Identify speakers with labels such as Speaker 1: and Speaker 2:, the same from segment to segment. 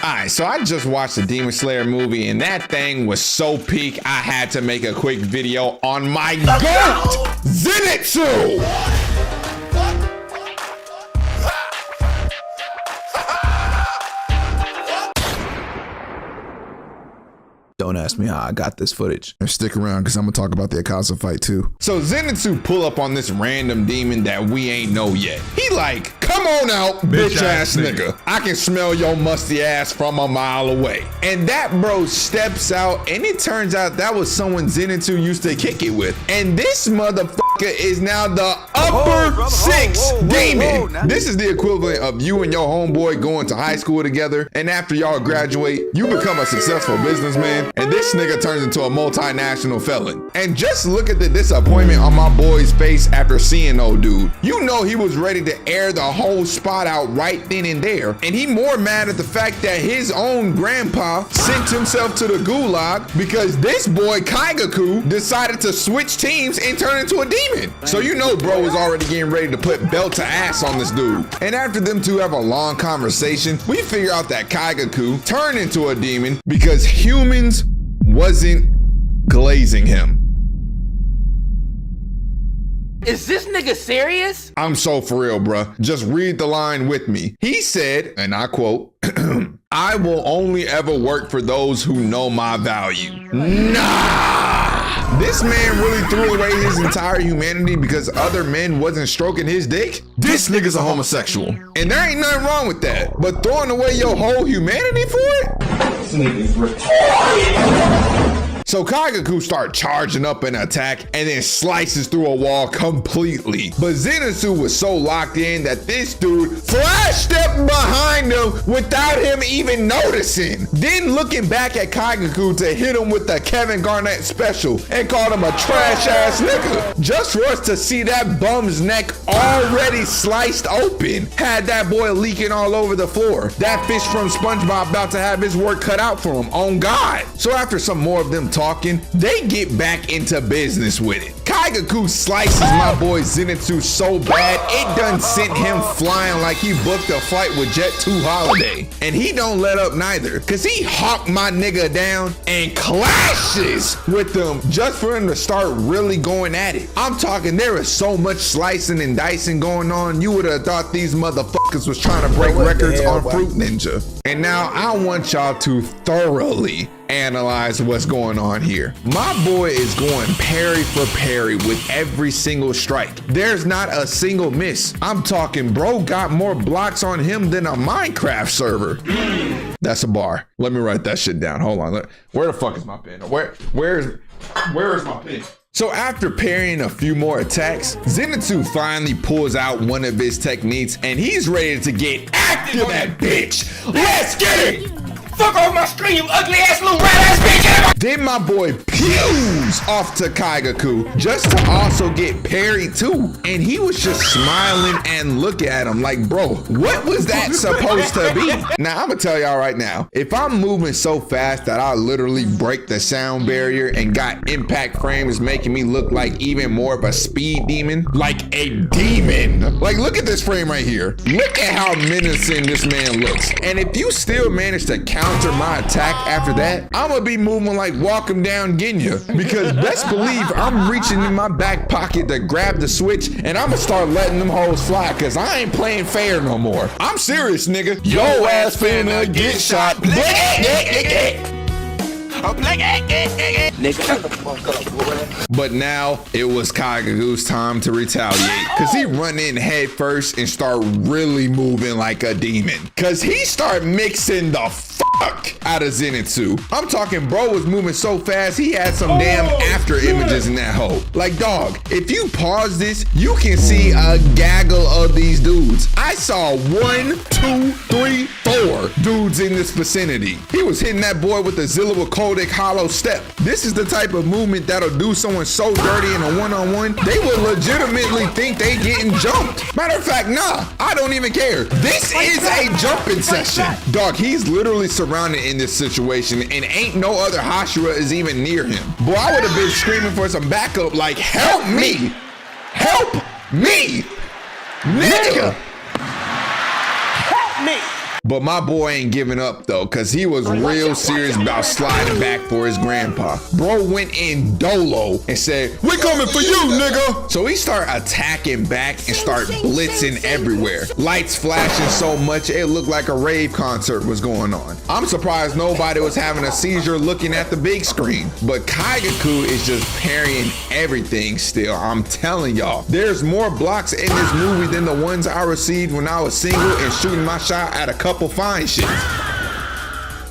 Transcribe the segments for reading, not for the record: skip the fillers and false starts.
Speaker 1: Alright, so I just watched the Demon Slayer movie and that thing was so peak, I had to make a quick video on my GOAT, Zenitsu!
Speaker 2: Don't ask me how I got this footage.
Speaker 3: And stick around because I'm gonna talk about the Akaza fight too.
Speaker 1: So Zenitsu pull up on this random demon that we ain't know yet. He like, come on out, bitch ass nigga. I can smell your musty ass from a mile away. And that bro steps out and it turns out that was someone Zenitsu used to kick it with. And this motherfucker is now the upper six demon. This is the equivalent of you and your homeboy going to high school together. And after y'all graduate, you become a successful businessman. And this nigga turns into a multinational felon. And just look at the disappointment on my boy's face after seeing old dude. You know he was ready to air the whole spot out right then and there. And he more mad at the fact that his own grandpa sent himself to the gulag because this boy Kaigaku decided to switch teams and turn into a demon. So you know bro was already getting ready to put belt to ass on this dude. And after them two have a long conversation, we figure out that Kaigaku turned into a demon because humans wasn't glazing him.
Speaker 4: Is this nigga serious?
Speaker 1: I'm so for real, bruh. Just read the line with me. He said, and I quote, I will only ever work for those who know my value. Nah! This man really threw away his entire humanity because other men wasn't stroking his dick? This nigga's a homosexual. And there ain't nothing wrong with that. But throwing away your whole humanity for it? This nigga's retarded. So Kaigaku start charging up an attack and then slices through a wall completely. But Zenitsu was so locked in that this dude flash stepped behind him without him even noticing. Then looking back at Kaigaku to hit him with the Kevin Garnett special and called him a trash ass nigga. Just for us to see that bum's neck already sliced open. Had that boy leaking all over the floor. That fish from SpongeBob about to have his work cut out for him, on God. So after some more of them talking, they get back into business with it. Kaigaku slices my boy Zenitsu so bad, it done sent him flying like he booked a flight with Jet2 Holiday. And he don't let up neither, cause he hawked my nigga down and clashes with them just for him to start really going at it. I'm talking, there is so much slicing and dicing going on, you would have thought these motherfuckers was trying to break records on Fruit Ninja. And now I want y'all to thoroughly analyze what's going on here. My boy is going parry for parry with every single strike. There's not a single miss. I'm talking bro got more blocks on him than a Minecraft server. That's a bar. Let me write that shit down. Hold on. Where the fuck is my pen? Where is my pen? So after parrying a few more attacks, Zenitsu finally pulls out one of his techniques and he's ready to get active at bitch. Let's get it! Fuck off my screen, you ugly ass little rat ass bitch! Then my boy pews off to Kaigaku just to also get parried too. And he was just smiling and looking at him like, bro, what was that supposed to be? Now I'm gonna tell y'all right now, if I'm moving so fast that I literally break the sound barrier and got impact frames making me look like even more of a speed demon, like a demon. Like look at this frame right here. Look at how menacing this man looks. And if you still manage to counter my attack after that, I'm gonna be moving like walk him down Genya, because best believe I'm reaching in my back pocket to grab the switch and I'm gonna start letting them hoes fly, cause I ain't playing fair no more. I'm serious, nigga. Yo ass finna get shot. But now it was Kaigaku's time to retaliate, cause he run in head first and start really moving like a demon, cause he start mixing the fuck out of Zenitsu. I'm talking bro was moving so fast he had some damn after images in that hole. Like dog, if you pause this, you can see a gaggle of these dudes. I saw 1, 2, 3, 4 dudes in this vicinity. He was hitting that boy with the Zilla Codic hollow step. This is the type of movement that'll do someone so dirty in a one-on-one, they will legitimately think they getting jumped. Matter of fact, nah, I don't even care. This is a jumping session. Dog, he's literally surrounded in this situation and ain't no other Hashira is even near him. Boy, I would have been screaming for some backup like, help me! Help me! Nigga!
Speaker 4: Help me!
Speaker 1: But my boy ain't giving up though, cause he was real serious about sliding back for his grandpa. Bro went in dolo and said, "We coming for you, nigga." So he started attacking back and start blitzing everywhere. Lights flashing so much it looked like a rave concert was going on. I'm surprised nobody was having a seizure looking at the big screen. But Kaigaku is just parrying everything still. I'm telling y'all, there's more blocks in this movie than the ones I received when I was single and shooting my shot at a couple fine shits.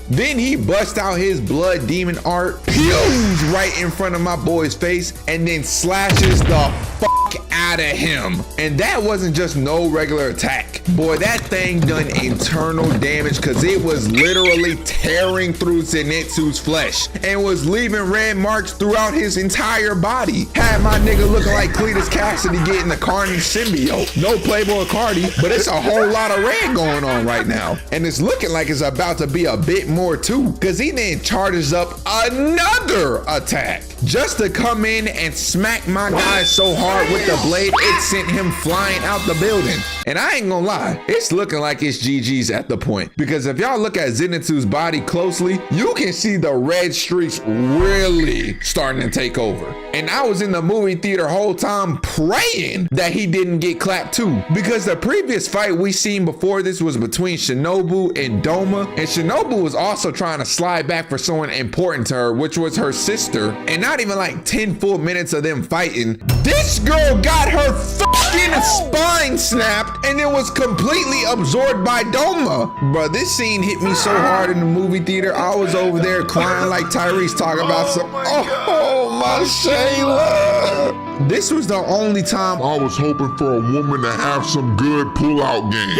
Speaker 1: Then he busts out his blood demon art, pews right in front of my boy's face, and then slashes the fuck out of him. And that wasn't just no regular attack. Boy, that thing done internal damage because it was literally tearing through Zenitsu's flesh and was leaving red marks throughout his entire body. Had my nigga looking like Cletus Cassidy getting the Carnage symbiote. No Playboy Cardi, but it's a whole lot of red going on right now. And it's looking like it's about to be a bit more too, because he then charges up another attack just to come in and smack my guy so hard with the blade it sent him flying out the building. And I ain't gonna lie, it's looking like it's GG's at the point, because if y'all look at Zenitsu's body closely, you can see the red streaks really starting to take over. And I was in the movie theater whole time praying that he didn't get clapped too, because the previous fight we seen before this was between Shinobu and Doma, and Shinobu was also trying to slide back for someone important to her, which was her sister. And not even like 10 full minutes of them fighting, this girl got her fucking spine snapped and it was completely absorbed by Doma. Bro, this scene hit me so hard in the movie theater, I was over there crying like Tyrese talking about some, oh my Shayla. This was the only time
Speaker 5: I was hoping for a woman to have some good pull-out game.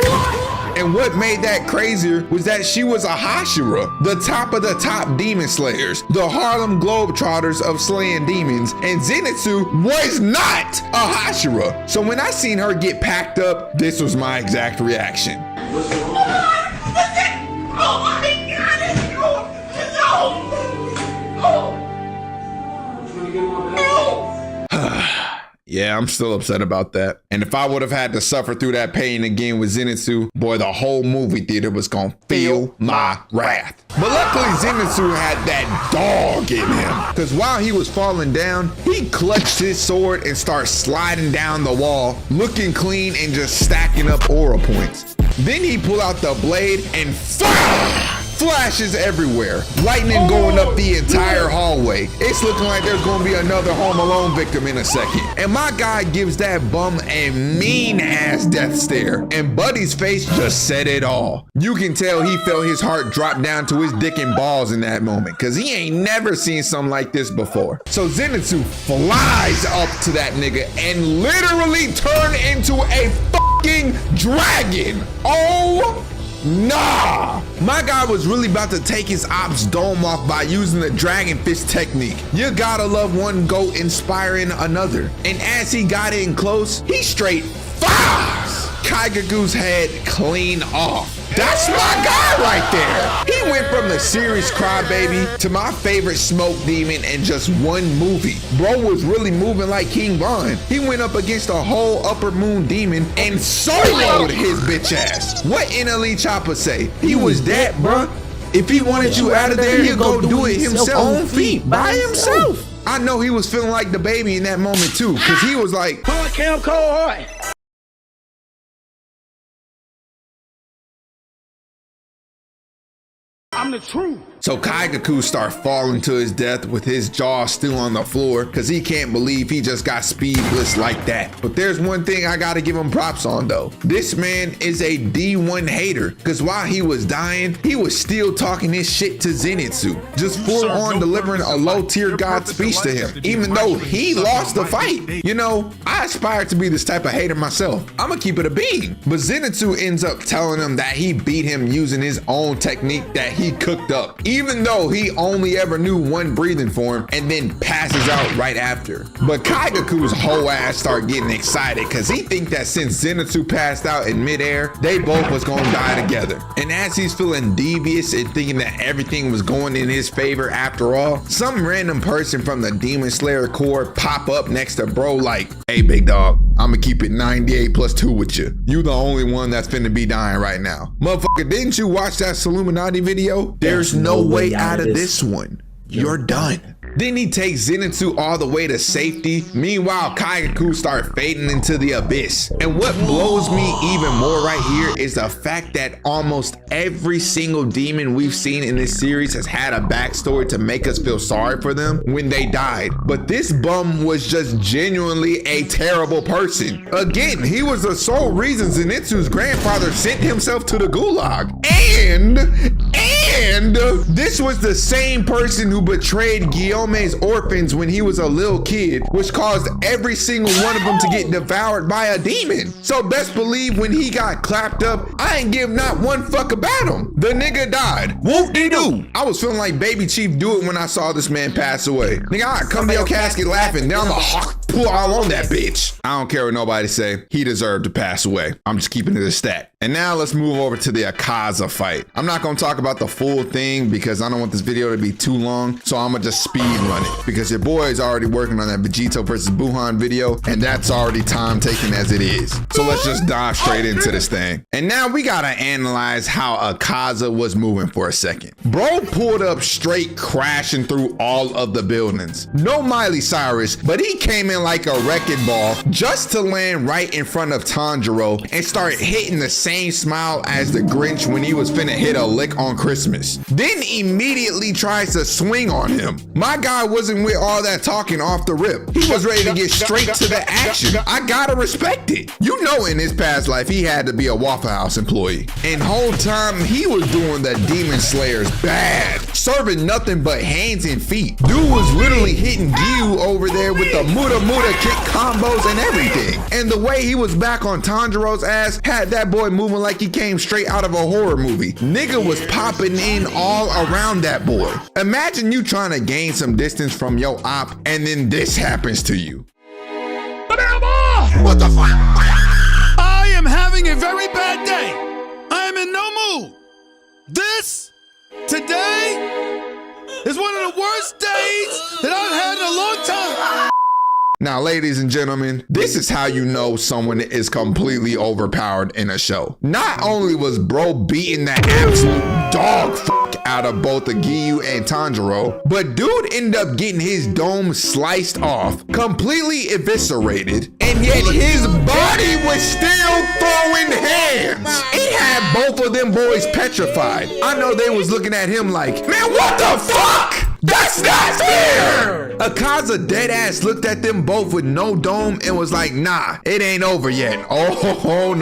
Speaker 1: And what made that crazier was that she was a Hashira, the top of the top demon slayers, the Harlem Globetrotters of slaying demons, and Zenitsu was not a Hashira. So when I seen her get packed up, this was my exact reaction. Yeah, I'm still upset about that. And if I would have had to suffer through that pain again with Zenitsu, boy, the whole movie theater was gonna feel my wrath. But luckily, Zenitsu had that dog in him, because while he was falling down, he clutched his sword and started sliding down the wall, looking clean and just stacking up aura points. Then he pulled out the blade and flashes everywhere, lightning going up the entire hallway. It's looking like there's gonna be another Home Alone victim in a second. And my guy gives that bum a mean ass death stare, and Buddy's face just said it all. You can tell he felt his heart drop down to his dick and balls in that moment, cause he ain't never seen something like this before. So Zenitsu flies up to that nigga and literally turn into a fucking dragon. Oh, nah! My guy was really about to take his ops dome off by using the dragon fist technique. You gotta love one goat inspiring another. And as he got in close, he straight fires Kaigaku's head clean off. That's my guy right there. He went from the serious crybaby to my favorite smoke demon in just one movie. Bro was really moving like King Von. He went up against a whole upper moon demon and soloed his bitch ass. What NLE Chopper say? He was that, bruh. If he wanted you out of there, he'd go do it himself on feet by himself. I know he was feeling like the baby in that moment too, because he was like,
Speaker 6: I'm the truth.
Speaker 1: So Kaigaku start falling to his death with his jaw still on the floor because he can't believe he just got speed blitzed like that. But there's one thing I gotta give him props on though. This man is a D1 hater, because while he was dying, he was still talking his shit to Zenitsu, just full on delivering a low tier god speech to him, even though he lost the fight. You know, I aspire to be this type of hater myself. I'ma keep it a bean. But Zenitsu ends up telling him that he beat him using his own technique that he cooked up, even though he only ever knew one breathing form, and then passes out right after. But Kaigaku's whole ass start getting excited because he think that since Zenitsu passed out in midair, they both was gonna die together. And as he's feeling devious and thinking that everything was going in his favor after all, some random person from the Demon Slayer Corps pop up next to bro like, "Hey big dog, I'ma keep it 98 plus 2 with you. You the only one that's finna be dying right now. Motherfucker, didn't you watch that Illuminati video?
Speaker 2: There's no way out of this one. You're done.
Speaker 1: Then he takes Zenitsu all the way to safety. Meanwhile, Kaigaku start fading into the abyss. And what blows me even more right here is the fact that almost every single demon we've seen in this series has had a backstory to make us feel sorry for them when they died. But this bum was just genuinely a terrible person. Again, he was the sole reason Zenitsu's grandfather sent himself to the gulag. And this was the same person who betrayed Guillaume's orphans when he was a little kid, which caused every single one of them to get devoured by a demon. So best believe when he got clapped up, I ain't give not one fuck about him. The nigga died. Whoop-de-doo. I was feeling like Baby Chief do it when I saw this man pass away. Nigga, I come to your casket laughing, then I'm a pull all on that bitch. I don't care what nobody say. He deserved to pass away. I'm just keeping it a stat. And now let's move over to the Akaza fight. I'm not gonna talk about the full thing because I don't want this video to be too long. So I'm gonna just speed run it because your boy is already working on that Vegito versus Buhan video and that's already time taken as it is. So let's just dive straight into this thing. And now we gotta analyze how Akaza was moving for a second. Bro pulled up straight crashing through all of the buildings. No Miley Cyrus, but he came in like a wrecking ball just to land right in front of Tanjiro and start hitting the same smile as the Grinch when he was finna hit a lick on Christmas. Then immediately tries to swing on him. My guy wasn't with all that talking off the rip. He was ready to get straight to the action. I gotta respect it. You know in his past life he had to be a Waffle House employee. And whole time he was doing the Demon Slayers bad. Serving nothing but hands and feet. Dude was literally hitting Gyu over there with the Muda kick combos and everything. And the way he was back on Tanjiro's ass had that boy moving like he came straight out of a horror movie. Nigga was popping in all around that boy. Imagine you trying to gain some distance from your op and then this happens to you.
Speaker 6: What the fuck? I am having a very bad day. I am in no mood. This, today, is one of the worst days that I've had in a long time.
Speaker 1: Now, ladies and gentlemen, this is how you know someone is completely overpowered in a show. Not only was bro beating the absolute dog out of both the Gyu and Tanjiro, but dude ended up getting his dome sliced off, completely eviscerated, and yet his body was still throwing hands. He had both of them boys petrified. I know they was looking at him like, man, what the fuck? That's not fair! Akaza deadass looked at them both with no dome and was like, nah, it ain't over yet. Oh,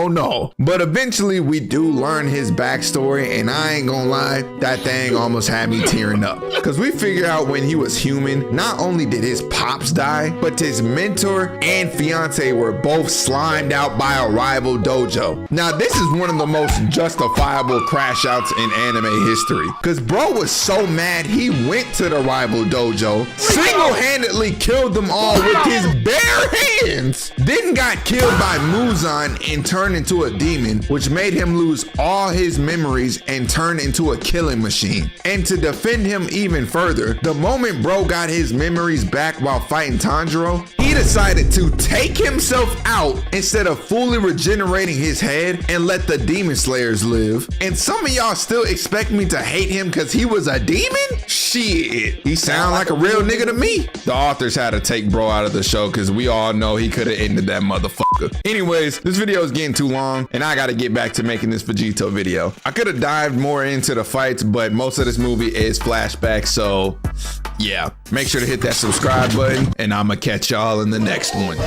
Speaker 1: no. But eventually we do learn his backstory and I ain't gonna lie, that thing almost had me tearing up. Cause we figured out when he was human, not only did his pops die, but his mentor and fiance were both slimed out by a rival dojo. Now this is one of the most justifiable crash outs in anime history. Cause bro was so mad he went to the rival dojo, single-handedly killed them all with his bare hands, then got killed by Muzan and turned into a demon, which made him lose all his memories and turn into a killing machine. And to defend him even further, the moment bro got his memories back while fighting Tanjiro, he decided to take himself out instead of fully regenerating his head and let the Demon Slayers live. And some of y'all still expect me to hate him because he was a demon? Shit, he sound like a real nigga to me. The authors had to take bro out of the show because we all know he could have ended that motherfucker. Anyways, this video is getting too long and I gotta get back to making this Vegito video. I could have dived more into the fights, but most of this movie is flashback, so yeah. Make sure to hit that subscribe button and I'ma catch y'all in the next one.